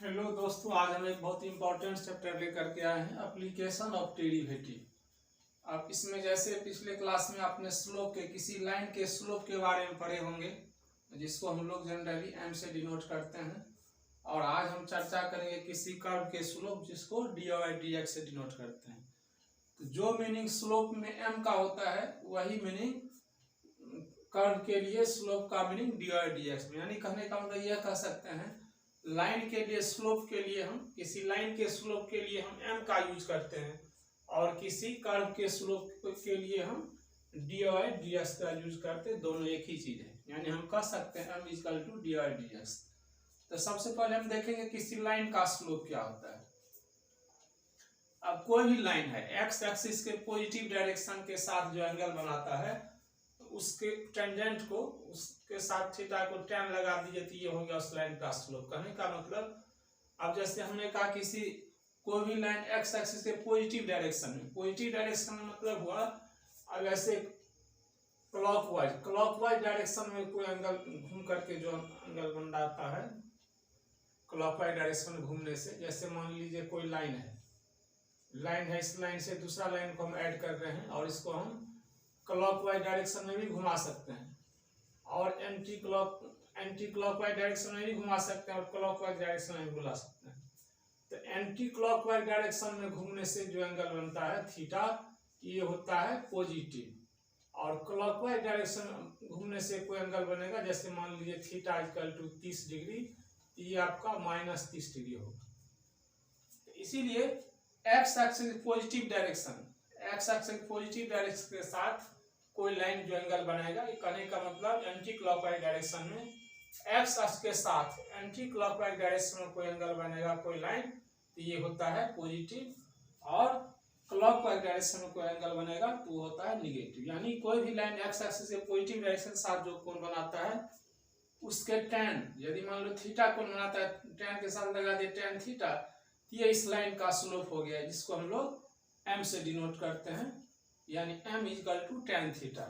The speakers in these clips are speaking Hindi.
हेलो दोस्तों, आज हम एक बहुत इंपॉर्टेंट चैप्टर लेकर के आए हैं, एप्लीकेशन ऑफ डेरिवेटिव। अब इसमें जैसे पिछले क्लास में आपने स्लोप के किसी लाइन के स्लोप के बारे में पढ़े होंगे, जिसको हम लोग जनरली एम से डिनोट करते हैं। और आज हम चर्चा करेंगे किसी कर्व के स्लोप, जिसको डी बाई डी एक्स से डिनोट करते हैं। तो जो मीनिंग स्लोप में एम का होता है, वही मीनिंग कर्व के लिए स्लोप का meaning D by d x में। यानी कहने का मतलब यह कह सकते हैं, लाइन के लिए स्लोप के लिए हम किसी लाइन के स्लोप के लिए हम m का यूज करते हैं, और किसी कर्व के स्लोप के लिए हम डी बाई डी एक्स का यूज करते हैं। दोनों एक ही चीज है, यानी हम कह सकते हैं m equal to d by d x. तो सबसे पहले हम देखेंगे किसी लाइन का स्लोप क्या होता है। अब कोई भी लाइन है, एक्स एक्सिस के पॉजिटिव डायरेक्शन के साथ जो एंगल बनाता है, उसके टेंजेंट को, उसके साथ थीटा को tan लगा दीजिए, तो ये हो गया उस लाइन का स्लोप। कहने का मतलब, अब जैसे हमने कहा किसी कोई भी लाइन एक्स एक्सिस के पॉजिटिव डायरेक्शन में मतलब हुआ, अब ऐसे क्लॉकवाइज डायरेक्शन में कोई एंगल घूम करके जो एंगल बन जाता है, क्लॉकवाइज डायरेक्शन में घूमने से, जैसे मान लीजिए कोई लाइन है, इस लाइन से दूसरा लाइन को हम ऐड कर रहे हैं, और इसको हम क्लॉकवाइज डायरेक्शन में भी घुमा सकते हैं, और एंटी क्लॉकवाइज डायरेक्शन में भी घुमा सकते हैं, और क्लॉकवाइज डायरेक्शन में भी घुमा सकते हैं। तो एंटी क्लॉकवाइज डायरेक्शन में घूमने से जो एंगल बनता है थीटा, ये होता है पॉजिटिव, और क्लॉकवाइज डायरेक्शन में घूमने से कोई एंगल बनेगा, जैसे मान लीजिए थीटा इक्वल टू 30 डिग्री, ये आपका माइनस 30 डिग्री होगा। इसीलिए एक्स एक्सिस पॉजिटिव डायरेक्शन के साथ कोई लाइन जो एंगल बनाएगा, ये कहने का मतलब एंटी क्लॉकवाइज डायरेक्शन में एक्स एक्सिस के साथ एंटी क्लॉकवाइज डायरेक्शन में कोई एंगल बनेगा कोई लाइन, तो ये होता है पॉजिटिव, और क्लॉकवाइज डायरेक्शन में कोई एंगल बनेगा तो वो होता है निगेटिव। यानी कोई भी लाइन एक्स एक्सिस से पॉजिटिव डायरेक्शन के साथ जो कोण बनाता है, उसके tan, यदि मान लो थीटा कोण बनाता है, tan के साथ लगा दिए tan थीटा, ये इस लाइन का स्लोप हो गया, जिसको हम लोग m से डिनोट करते हैं, यानी m equal to tan theta.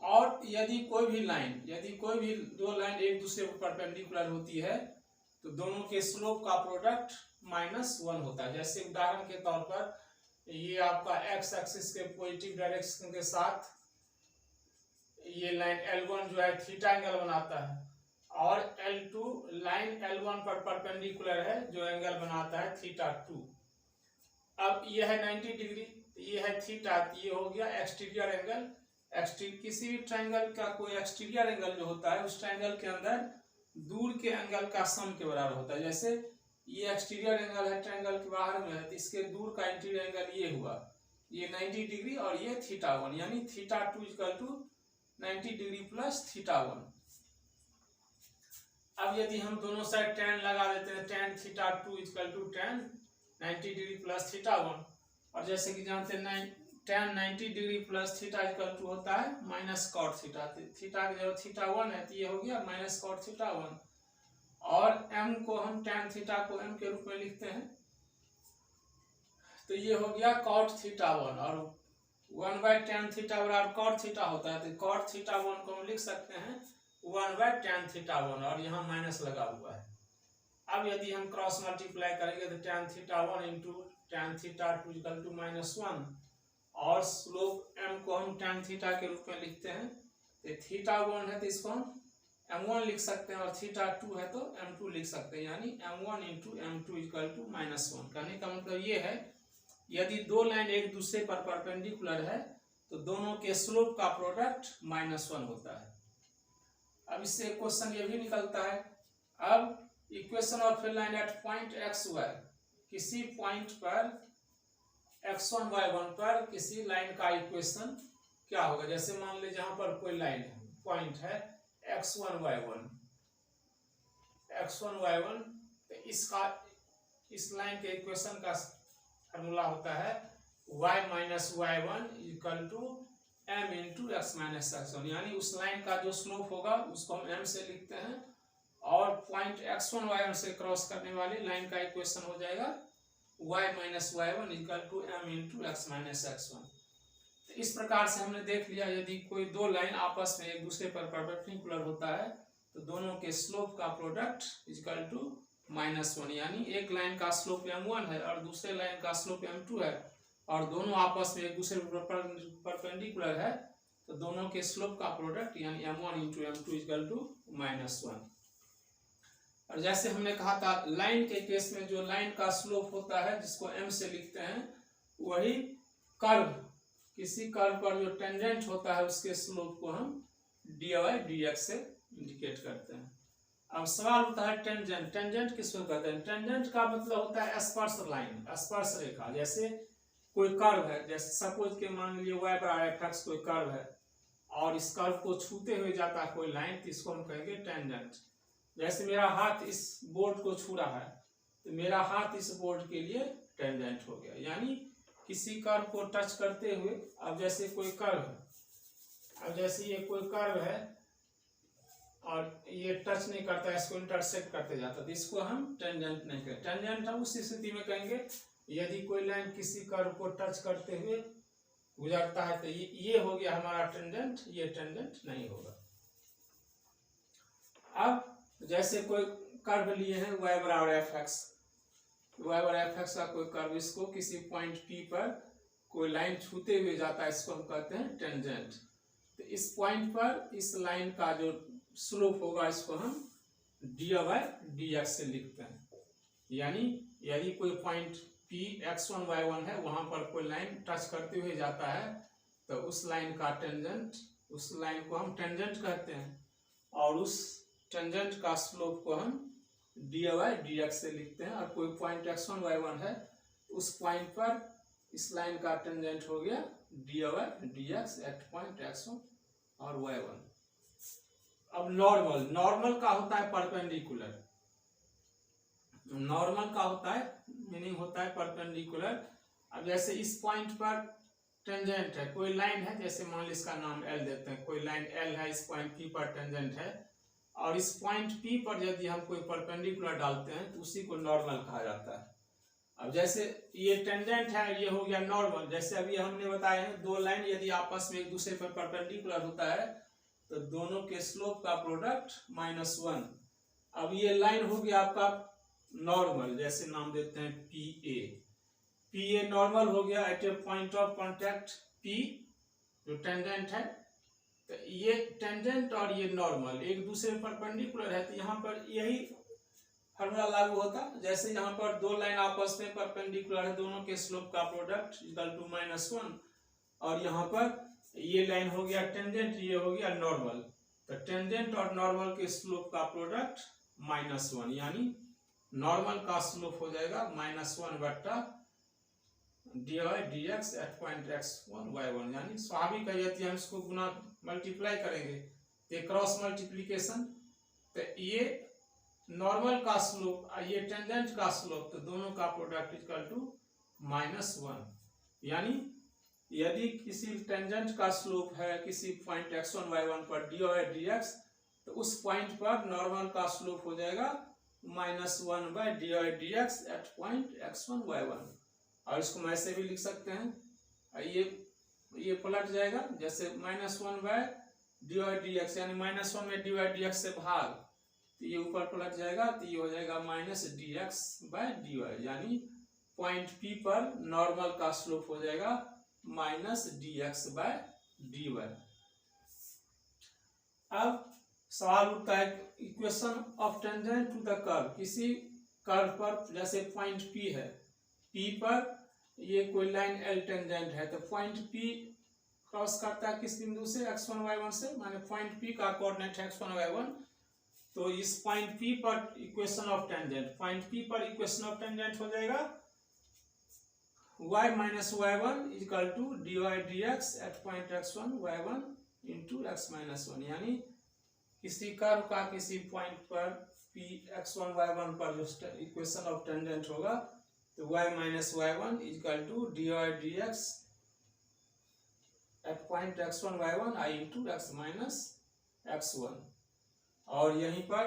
और यदि कोई भी दो लाइन एक दूसरे को परपेंडिकुलर होती है, तो दोनों के स्लोप का प्रोडक्ट -1 होता है। जैसे उदाहरण के तौर पर, ये आपका एक्स एक्सिस के पॉजिटिव डायरेक्शन के साथ ये लाइन L1 जो है थीटा एंगल बनाता है, और L2 लाइन L1 पर परपेंडिकुलर है, जो एंगल बनाता है थीटा 2। अब ये है 90 डिग्री, ये है थीटा, ये हो गया एक्सटीरियर एंगल। किसी भी ट्रायंगल का कोई एक्सटीरियर एंगल जो होता है, उस ट्रायंगल के अंदर दूर के एंगल का सम के बराबर होता है। जैसे ये एक्सटीरियर एंगल है, ट्रायंगल के बाहर में है, तो इसके दूर का इंटीरियर एंगल ये हुआ, ये 90 डिग्री, और ये थीटा 1, यानी theta 2 equal to 90 degree plus theta 1। अब यदि हम दोनों साइड tan लगा देते हैं, tan theta 2 equal to tan 90 degree plus theta 1, और जैसे कि जानते हैं tan 90 degree plus theta equal to होता है माइनस कॉट थीटा। थीटा की जब थीटा 1 है, तो ये हो गया माइनस कॉट थीटा 1, और m को हम tan थीटा को m के रूप में लिखते हैं, तो ये हो गया कॉट थीटा 1, और 1 बाय tan थीटा बराबर कॉट थीटा होता है, तो कॉट थीटा 1 को हम लिख सकते हैं 1 बाय tan थीटा 1, और यहाँ माइनस लगा हुआ है। अब यदि हम क्रॉस मल्टीप्लाई करेंगे, तो tan theta 1 into tan theta 2 equal to -1, और स्लोप m को हम tan थीटा के रूप में लिखते हैं, तो थीटा 1 है तो इसको हम m1 लिख सकते हैं, और थीटा 2 है तो m2 लिख सकते हैं, यानी m1 into m2 equal to -1। कहने का मतलब ये है, यदि दो लाइन एक दूसरे पर परपेंडिकुलर है, तो दोनों के स्लोप का प्रोडक्ट -1 होता है। अब इससे क्वेश्चन ये भी निकलता है, अब equation of a line at point x y, किसी पॉइंट पर x1 y1 पर किसी लाइन का इक्वेशन क्या होगा। जैसे मान लीजिए जहां पर कोई लाइन है, पॉइंट है x1 y1, तो इस लाइन के इक्वेशन का फॉर्मूला होता है y minus y1 equal to m into x minus x1, यानी उस लाइन का जो स्लोप होगा उसको हम m से लिखते हैं, और पॉइंट x1 y1 से क्रॉस करने वाली लाइन का इक्वेशन हो जाएगा y minus y1 equal to m into x minus x1। तो इस प्रकार से हमने देख लिया, यदि कोई दो लाइन आपस में एक दूसरे पर परपेंडिकुलर होता है, तो दोनों के स्लोप का प्रोडक्ट इक्वल टू -1, यानी एक लाइन का स्लोप m1 है और दूसरे लाइन का स्लोप m2 है और दोनों आपस में एक दूसरे पर परपेंडिकुलर है, तो दोनों के स्लोप का प्रोडक्ट यानी m1 into m2 equal to -1। और जैसे हमने कहा था लाइन के केस में जो लाइन का स्लोप होता है जिसको m से लिखते हैं, वही कर्व, किसी कर्व पर जो टेंजेंट होता है उसके स्लोप को हम dy/dx से इंडिकेट करते हैं। अब सवाल होता है टेंजेंट, टेंजेंट किसको कहते हैं? टेंजेंट का मतलब होता है स्पर्श लाइन, स्पर्श रेखा। जैसे कोई कर्व है, जैसे सपोज के मान लीजिए y/f(x) कोई कर्व है और इस कर्व को छूते हुए जाता है कोई लाइन, तो इसको हम कहेंगे टेंजेंट। जैसे मेरा हाथ इस बोर्ड को छू रहा है तो मेरा हाथ इस बोर्ड के लिए टेंजेंट हो गया, यानी किसी कर्व को टच करते हुए। अब जैसे कोई कर्व है, अब जैसे ये कोई कर्व है और ये टच नहीं करता, इसको इंटरसेक्ट करते जाता, तो इसको हम टेंजेंट नहीं कहेंगे। टेंजेंट हम उस स्थिति में कहेंगे यदि कोई लाइन किसी कर्व को टच करते हुए गुजरता है, तो ये हो गया हमारा टेंजेंट, ये टेंजेंट नहीं होगा। अब जैसे कोई कर्व लिए हैं y/f(x), y/f(x) का कोई कर्व, इसको किसी पॉइंट P पर कोई लाइन छूते हुए जाता है, इसको हम कहते हैं टेंजेंट। तो इस पॉइंट पर इस लाइन का जो स्लोप होगा इसको हम dy/dx से लिखते हैं। यानी यदि कोई पॉइंट P x1 y1 है, वहां पर कोई लाइन टच करते हुए जाता है, तो उस लाइन का टेंजेंट, उस लाइन को हम टेंजेंट कहते हैं और उस टेंजेंट का स्लोप को हम dy/dx से लिखते हैं। और कोई पॉइंट x1 y1 है, उस पॉइंट पर इस लाइन का टेंजेंट हो गया dy/dx एट पॉइंट x1 और y1। अब नॉर्मल, नॉर्मल का होता है परपेंडिकुलर, नॉर्मल का होता है मीनिंग होता है परपेंडिकुलर। अब जैसे इस पॉइंट पर टेंजेंट है, कोई लाइन है, जैसे मान लीजिए इसका नाम L देते हैं, कोई लाइन L है, इस पॉइंट P पर टेंजेंट है और इस पॉइंट P पर यदि हम कोई परपेंडिकुलर डालते हैं तो उसी को नॉर्मल कहा जाता है। अब जैसे ये टेंजेंट है, ये हो गया नॉर्मल। जैसे अभी हमने बताया है दो लाइन यदि आपस में एक दूसरे पर परपेंडिकुलर होता है तो दोनों के स्लोप का प्रोडक्ट -1। अब ये लाइन हो गया आपका नॉर्मल, जैसे नाम देते हैं PA नॉर्मल हो गया at a point of contact P जो टेंजेंट है। तो ये टेंजेंट और ये नॉर्मल एक दूसरे पर परपेंडिकुलर है, तो यहाँ पर यही फॉर्मूला लागू होता। जैसे यहाँ पर दो लाइन आपस में परपेंडिकुलर है, दोनों के स्लोप का प्रोडक्ट इक्वल टू -1 और यहाँ पर ये लाइन हो गया टेंजेंट, ये हो गया नॉर्मल। तो टेंजेंट और नॉर्मल के स्लोप का प्रोडक्ट -1, यानी नॉर्मल का स्लोप हो जाएगा -1 बट्टा dy/dx at point x1 y1। यानी स्वाभाविक है यदि हम इसको गुना मल्टीप्लाई करेंगे तो क्रॉस मल्टीप्लीकेशन, तो ये नॉर्मल का स्लोप ये टेंजेंट का स्लोप, तो दोनों का प्रोडक्ट इक्वल टू -1। यानी यदि किसी टेंजेंट का स्लोप है किसी पॉइंट x1 y1 पर dy/dx, तो उस पॉइंट पर नॉर्मल का स्लोप हो जाएगा -1/dy/dx at point x1 y1। और इसको हम ऐसे भी लिख सकते हैं, ये पलट जाएगा, जैसे -1/dy/dx यानी -1 में dy/dx से भाग, तो ये ऊपर पलट जाएगा, तो ये हो जाएगा -dx/dy। यानी पॉइंट P पर नॉर्मल का स्लोप हो जाएगा -dx/dy। अब सवाल उठता है equation of tangent to the curve. किसी कर्व पर जैसे पॉइंट P है, P पर ये कोई लाइन L टेंजेंट है, तो पॉइंट P क्रॉस करता है किस बिंदु से? x1 y1 से, माने पॉइंट P का कोऑर्डिनेट है x1 y1। तो इस पॉइंट P पर equation of tangent, point P पर इक्वेशन ऑफ टेंजेंट हो जाएगा y - y1 equal to dy/dx at point x1 y1 into x - 1। यानी किसी कर्व का किसी पॉइंट पर P x1 y1 पर जो इक्वेशन ऑफ टेंजेंट होगा, तो y - y1 equal to dy/dx at point x1 y1 i into x - x1। और यहीं पर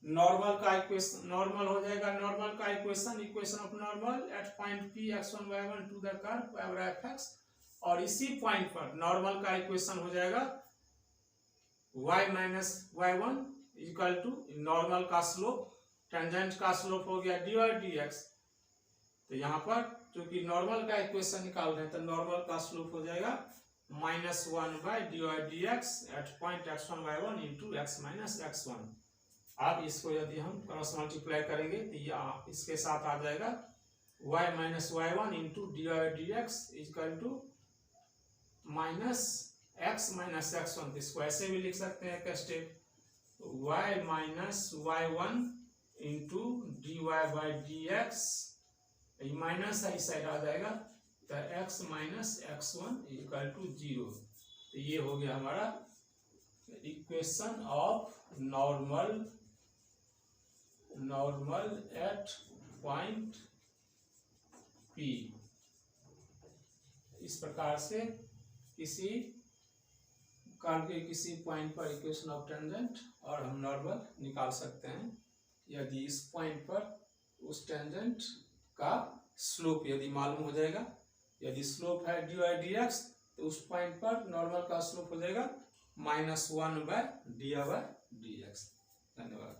नॉर्मल का इक्वेशन, नॉर्मल हो जाएगा, नॉर्मल का equation of normal at point P x1 y1 to the curve y/f(x), और इसी पॉइंट पर नॉर्मल का इक्वेशन हो जाएगा y - y1 equal to normal का स्लोप, टेंजेंट का स्लोप हो गया dy dx। तो यहाँ पर चूंकि नॉर्मल का इक्वेशन निकाल रहे हैं तो नॉर्मल का स्लोप हो जाएगा -1/dy/dx at point x1y1 into x minus x1। अब इसको यदि हम क्रॉस मल्टीप्लाई करेंगे तो ये इसके साथ आ जाएगा y minus y1 into dy/dx equal to minus x minus x1। तो इसको ऐसे भी लिख सकते हैं एक step, y minus y1 into dy/dx, minus इस साइड आ जाएगा तो x minus x1 equal to 0। तो ये हो गया हमारा equation of normal at point P। इस प्रकार से किसी कर्व के किसी पॉइंट पर इक्वेशन ऑफ टेंजेंट और हम नॉर्मल निकाल सकते हैं यदि इस पॉइंट पर उस टेंजेंट का स्लोप यदि मालूम हो जाएगा। यदि स्लोप है dy/dx तो उस पॉइंट पर नॉर्मल का स्लोप हो जाएगा -1/dy/dx। धन्यवाद।